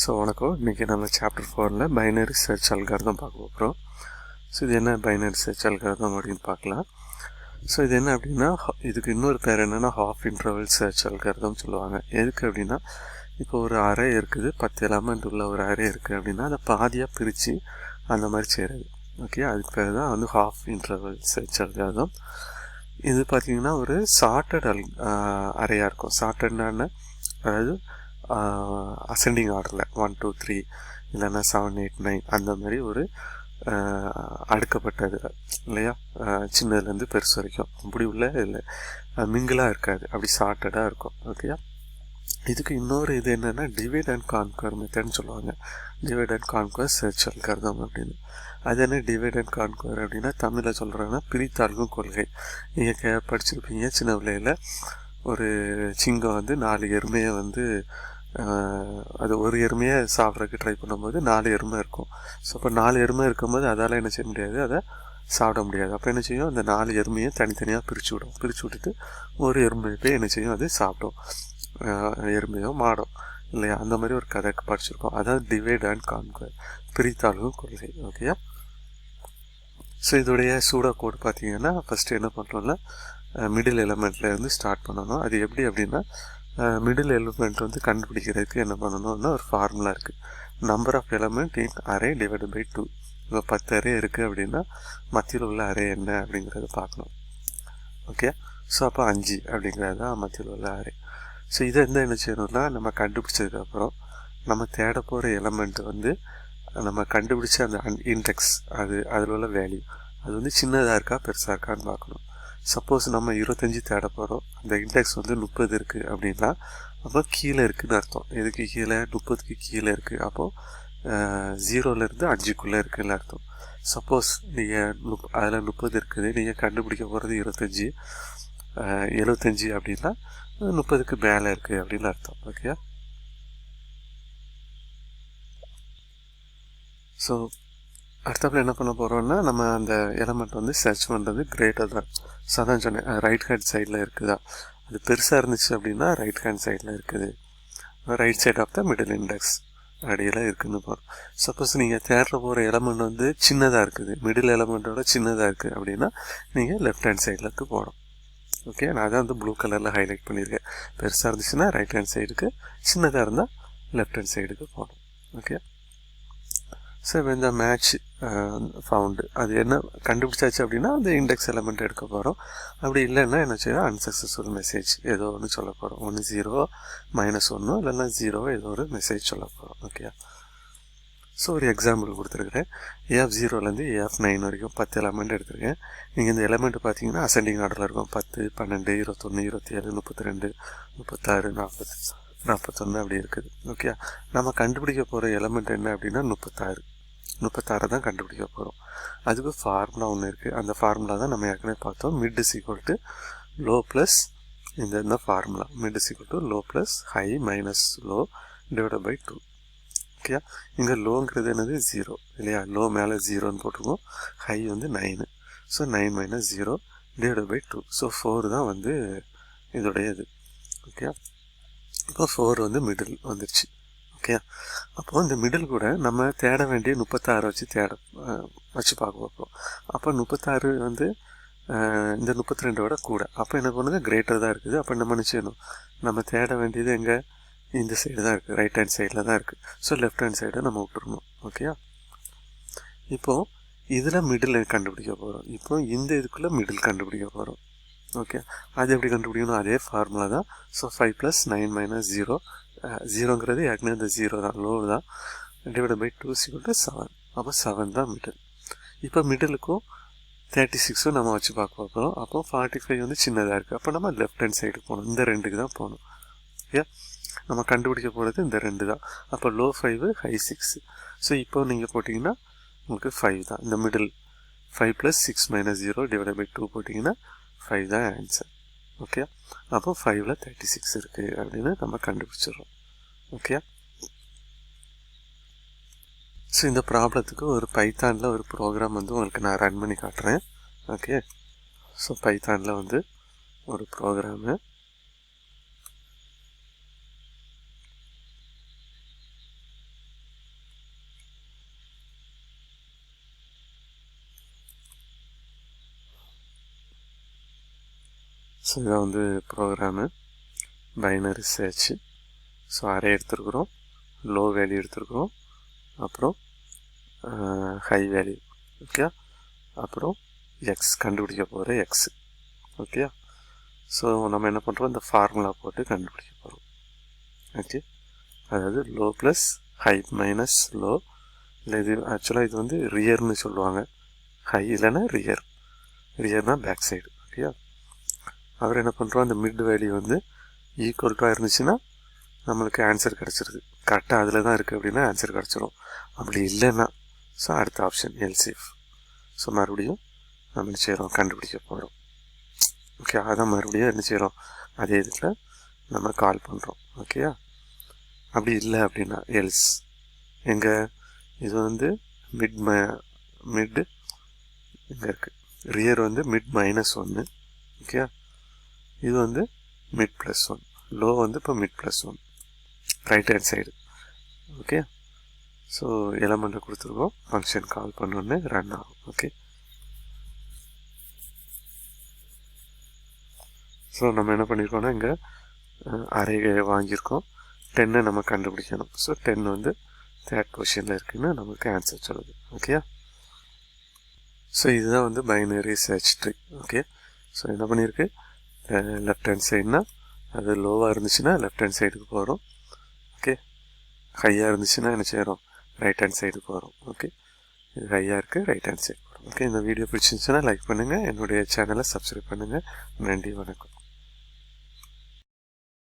So வணக்கம். இன்றைக்கி நம்ம சாப்டர் 4ல் பைனரி சர்ச் அல்காரிதம் பார்க்க போகிறோம். ஸோ இது என்ன பைனரி சர்ச் அல்காரிதம் அப்படின்னு பார்க்கலாம். ஸோ இது என்ன அப்படின்னா, இதுக்கு இன்னொரு பேர் என்னென்னா ஹாஃப் இன்டர்வல் சர்ச் அல்காரிதம் சொல்லுவாங்க. எதுக்கு அப்படின்னா, இப்போ ஒரு அரே இருக்குது, 10 எலமெண்ட் உள்ள ஒரு அரே இருக்குது அப்படின்னா அதை பாதியாக பிரித்து அந்த மாதிரி செய்கிறது. ஓகே, அதுக்கு பேர் தான் வந்து ஹாஃப் இன்டர்வல் சர்ச் அல்காரிதம். இது பார்த்திங்கன்னா ஒரு சார்ட்டட் அரேயாக இருக்கும். சார்ட்டட்னா அதாவது அசெண்டிங் ஆர்டரில் 1 2 3 இல்லைன்னா 7 8 9 அந்த மாதிரி ஒரு அடுக்கப்பட்டது இல்லையா, சின்னதுலேருந்து பெருசு வரைக்கும் அப்படி உள்ள இல்லை மிங்கிளாக இருக்காது, அப்படி சார்ட்டடாக இருக்கும். ஓகேயா, இதுக்கு இன்னொரு இது என்னென்னா டிவைட் அண்ட் கான்குவர் மெத்தட்னு சொல்லுவாங்க. Divide and conquer search algorithm அப்படின்னு. அது என்ன டிவைட் அண்ட் கான்குவர் அப்படின்னா, தமிழில் சொல்கிறாங்கன்னா பிரித்தாளுக்கும் கொள்கை. நீங்கள் படிச்சிருப்பீங்க சின்ன பிள்ளையில், ஒரு சிங்கம் வந்து 4 எருமையை வந்து அது ஒரு எருமையை சாப்பிட்றதுக்கு ட்ரை பண்ணும்போது 4 எருமை இருக்கும். ஸோ அப்போ 4 எருமை இருக்கும்போது அதால் என்ன செய்ய முடியாது, அதை சாப்பிட முடியாது. அப்போ என்ன செய்யும், அந்த 4 எருமையை தனித்தனியாக பிரித்து விடும். பிரித்து விட்டுட்டு ஒரு எருமையை போய் என்ன செய்யும், அது சாப்பிடும், எருமையோ மாடோ இல்லையா. அந்த மாதிரி ஒரு கதை படிச்சிருக்கோம். அதாவது டிவைட் அண்ட் கான்குவர், பிரித்தாளும் கொள்கை. ஓகேயா, ஸோ இதோடைய சூடோ கோடு பார்த்தீங்கன்னா, ஃபஸ்ட்டு என்ன பண்ணுறோம்னா மிடில் எலிமெண்ட்லேருந்து ஸ்டார்ட் பண்ணணும். அது எப்படி அப்படின்னா, மிடில் எலிமெண்ட் வந்து கண்டுபிடிக்கிறதுக்கு என்ன பண்ணணும்னா ஒரு ஃபார்முலா இருக்குது. Number of element in array divide by 2. இப்போ 10 அரே இருக்குது அப்படின்னா மத்தியில் உள்ள அரே என்ன அப்படிங்கிறத பார்க்கணும். ஓகே, ஸோ அப்போ 5 அப்படிங்கிறது தான் மத்தியில் உள்ள அரே. ஸோ இதை என்ன செய்யணும்னா, நம்ம கண்டுபிடிச்சதுக்கப்புறம் நம்ம தேட போகிற எலிமெண்ட் வந்து நம்ம கண்டுபிடிச்ச அந்த இண்டெக்ஸ், அதில் உள்ள வேல்யூ அது வந்து சின்னதாக இருக்கா பெருசாக இருக்கான்னு பார்க்கணும். சப்போஸ் நம்ம 25 தேட போகிறோம், அந்த இண்டெக்ஸ் வந்து 30 இருக்குது அப்படின்னா அப்போ கீழே இருக்குதுன்னு அர்த்தம். எதுக்கு கீழே, 30க்கு கீழே இருக்குது. அப்போது 0லேருந்து 5க்குள்ளே இருக்குதுன்னு அர்த்தம். சப்போஸ் நீங்கள் அதில் 30 இருக்குது, நீங்கள் கண்டுபிடிக்க போகிறது 25 75 அப்படின்னா 30க்கு மேலே இருக்குது அப்படின்னு அர்த்தம். ஓகே, ஸோ அடுத்தப்பில் என்ன பண்ண போகிறோம்னா, நம்ம அந்த எலமெண்ட் வந்து சர்ச் பண்ணுறது கிரேட்டர் தான். ஸோ அதான் சொன்னேன், ரைட் ஹேண்ட் சைடில் இருக்குதா. அது பெருசாக இருந்துச்சு அப்படின்னா ரைட் ஹேண்ட் சைடில் இருக்குது, right side of the middle index அடியில் இருக்குதுன்னு போகிறோம். சப்போஸ் நீங்கள் தேடுற போகிற எலமெண்ட் வந்து சின்னதாக இருக்குது, மிடில் எலமெண்ட்டோட சின்னதாக இருக்குது அப்படின்னா நீங்கள் லெஃப்ட் ஹேண்ட் சைடில் போகணும். ஓகே, நான் தான் வந்து ப்ளூ கலரில் ஹைலைட் பண்ணியிருக்கேன். பெருசாக இருந்துச்சுன்னா ரைட் ஹேண்ட் சைடுக்கு, சின்னதாக இருந்தால் லெஃப்ட் ஹேண்ட் சைடுக்கு போகணும். ஓகே, ஸோ இந்த மேட்ச் ஃபவுண்டு அது என்ன கண்டுபிடிச்சாச்சு அப்படின்னா அந்த இண்டெக்ஸ் எலிமெண்ட் எடுக்க போகிறோம். அப்படி இல்லைன்னா என்ன செய்யணும், அன்சக்ஸஸ்ஃபுல் மெசேஜ் ஏதோ ஒன்று சொல்ல போகிறோம். 1 0 -1 இல்லைன்னா 0 ஏதோ ஒரு மெசேஜ் சொல்ல போகிறோம். ஓகே, ஸோ ஒரு எக்ஸாம்பிள் கொடுத்துருக்குறேன். AF0லேருந்து AF9 வரைக்கும் 10 எலமெண்ட் எடுத்துருக்கேன். நீங்கள் இந்த எலமெண்ட் பார்த்தீங்கன்னா அசெண்டிங் ஆர்டரில் இருக்கும். 10 12 21 27 32 36 40 41 அப்படி இருக்குது. ஓகே, நம்ம கண்டுபிடிக்க போகிற எலமெண்ட் என்ன அப்படின்னா 36 தான் கண்டுபிடிக்க போகிறோம். அதுக்கு ஃபார்முலா ஒன்று இருக்குது. அந்த ஃபார்முலா தான் நம்ம ஏற்கனவே பார்த்தோம். Mid is equal to low plus இந்த formula, mid is equal to low plus high minus low divide by 2. Okay, இங்கே லோங்கிறது என்னது 0 இல்லையா, லோ மேலே 0ன்னு போட்டிருக்கோம், ஹை வந்து 9. So 9 - 0 divide by 2. ஸோ 4 தான் வந்து இதோடைய இது. ஓகே, இப்போ 4 வந்து மிடில் வந்துடுச்சு. ஓகே, அப்போது இந்த மிடில் கூட நம்ம தேட வேண்டிய 36 வச்சு பார்க்க பார்ப்போம். அப்போ 36 வந்து இந்த 32 கூட, அப்போ என்ன பண்ணுது, கிரேட்டர் தான் இருக்குது. அப்போ நம்ம என்ன செய்யணும், நம்ம தேட வேண்டியது எங்கே, இந்த சைடு தான் இருக்குது, ரைட் ஹேண்ட் சைடில் தான் இருக்குது. ஸோ லெஃப்ட் ஹேண்ட் சைடை நம்ம விட்டுருணும். ஓகே, இப்போது இதில் மிடில் கண்டுபிடிக்க போகிறோம். இப்போ இந்த இதுக்குள்ளே மிடில் கண்டுபிடிக்க போகிறோம். ஓகே, அது எப்படி கண்டுபிடிக்கணும், அதே ஃபார்முலா தான். ஸோ 5 + 9 - 0, 0ங்கிறது ஏற்கனவே இந்த 0 தான், லோ தான், டிவைட் பை 2 = 7. அப்போ 7 தான் மிடில். இப்போ மிடிலுக்கும் 36ம் நம்ம வச்சு பார்க்க போகிறோம். அப்போ 45 வந்து சின்னதாக இருக்குது. அப்போ நம்ம லெஃப்ட் ஹேண்ட் சைடு போகணும், இந்த 2க்கு தான் போகணும். ஓகே, நம்ம கண்டுபிடிக்க போகிறது இந்த 2 தான். அப்போ லோ 5 ஹை 6. ஸோ இப்போ நீங்கள் போட்டிங்கன்னா உங்களுக்கு 5 தான் இந்த மிடில். 5 + 6 - 0 டிவைட் பை 2 போட்டிங்கன்னா 5 தான் ஆன்சர். ஓகே, அப்போ 5ல் 36 இருக்குது அப்படின்னு நம்ம கண்டுபிடிச்சிடுறோம். ஓகே, ஸோ இந்த ப்ராப்ளத்துக்கு ஒரு பைத்தானில் ஒரு ப்ரோக்ராம் வந்து உங்களுக்கு நான் ரன் பண்ணி காட்டுறேன். ஓகே, ஸோ பைத்தானில் வந்து ஒரு ப்ரோக்ராமு ஸோ இதான் வந்து program binary search. So array எடுத்துருக்குறோம், லோ வேல்யூ எடுத்துருக்குறோம், அப்புறம் ஹை வேல்யூ. ஓகே, அப்புறம் எக்ஸ் கண்டுபிடிக்க போகிற எக்ஸு. ஓகே, ஸோ நம்ம என்ன பண்ணுறோம், இந்த ஃபார்முலா போட்டு கண்டுபிடிக்க போகிறோம். ஓகே, அதாவது low plus high minus low. இல்லை இது ஆக்சுவலாக இது வந்து ரியர்னு சொல்லுவாங்க, ஹை இல்லைன்னா ரியர். ரியர்னா பேக் சைடு. ஓகே, அவர் என்ன பண்ணுறோம், அந்த மிட் வேல்யூ வந்து ஈக்குவல்ட்டாக இருந்துச்சுன்னா நம்மளுக்கு ஆன்சர் கிடச்சிருது. கரெக்டாக அதில் தான் இருக்குது அப்படின்னா ஆன்சர் கிடச்சிரும். அப்படி இல்லைன்னா ஸோ அடுத்த ஆப்ஷன் எல்சிஎஃப். ஸோ மறுபடியும் நம்ம என்ன செய்கிறோம், கண்டுபிடிக்க போகிறோம். ஓகே, அதான் மறுபடியும் என்ன செய்கிறோம், அதே இதில் நம்ம கால் பண்ணுறோம். ஓகேயா, அப்படி இல்லை அப்படின்னா எல்ஸ். எங்கே இது வந்து மிட் இங்கே இருக்குது, ரியர் வந்து மிட் -1. ஓகே, இது வந்து மிட் +1, லோ வந்து இப்போ mid +1, right hand side. Okay, so எலமெண்ட்டை கொடுத்துருக்கோம், ஃபங்க்ஷன் கால் பண்ணோன்னே ரன் ஆகும். ஓகே, ஸோ நம்ம என்ன பண்ணியிருக்கோம்னா இங்கே அரே வாங்கியிருக்கோம், 10 நம்ம கண்டுபிடிக்கணும். ஸோ 10 வந்து 3rd பொசிஷனில் இருக்குன்னு நமக்கு ஆன்சர் சொல்லுது. ஓகே, ஸோ இதுதான் வந்து binary search tree. Okay, so என்ன பண்ணியிருக்கு, லெஃப்ட் ஹேண்ட் சைடுனா அது லோவாக இருந்துச்சுன்னா லெஃப்ட் ஹேண்ட் சைடுக்கு போகிறோம். ஓகே, ஹையாக இருந்துச்சுன்னா என்ன செய்கிறோம், ரைட் ஹேண்ட் சைடுக்கு போகிறோம். ஓகே, இது ஹையாக இருக்குது, ரைட் ஹேண்ட் சைடு போகிறோம். ஓகே, இந்த வீடியோ பிடிச்சிருந்துச்சுன்னா லைக் பண்ணுங்கள், என்னுடைய சேனலை சப்ஸ்கிரைப் பண்ணுங்கள். நன்றி, வணக்கம்.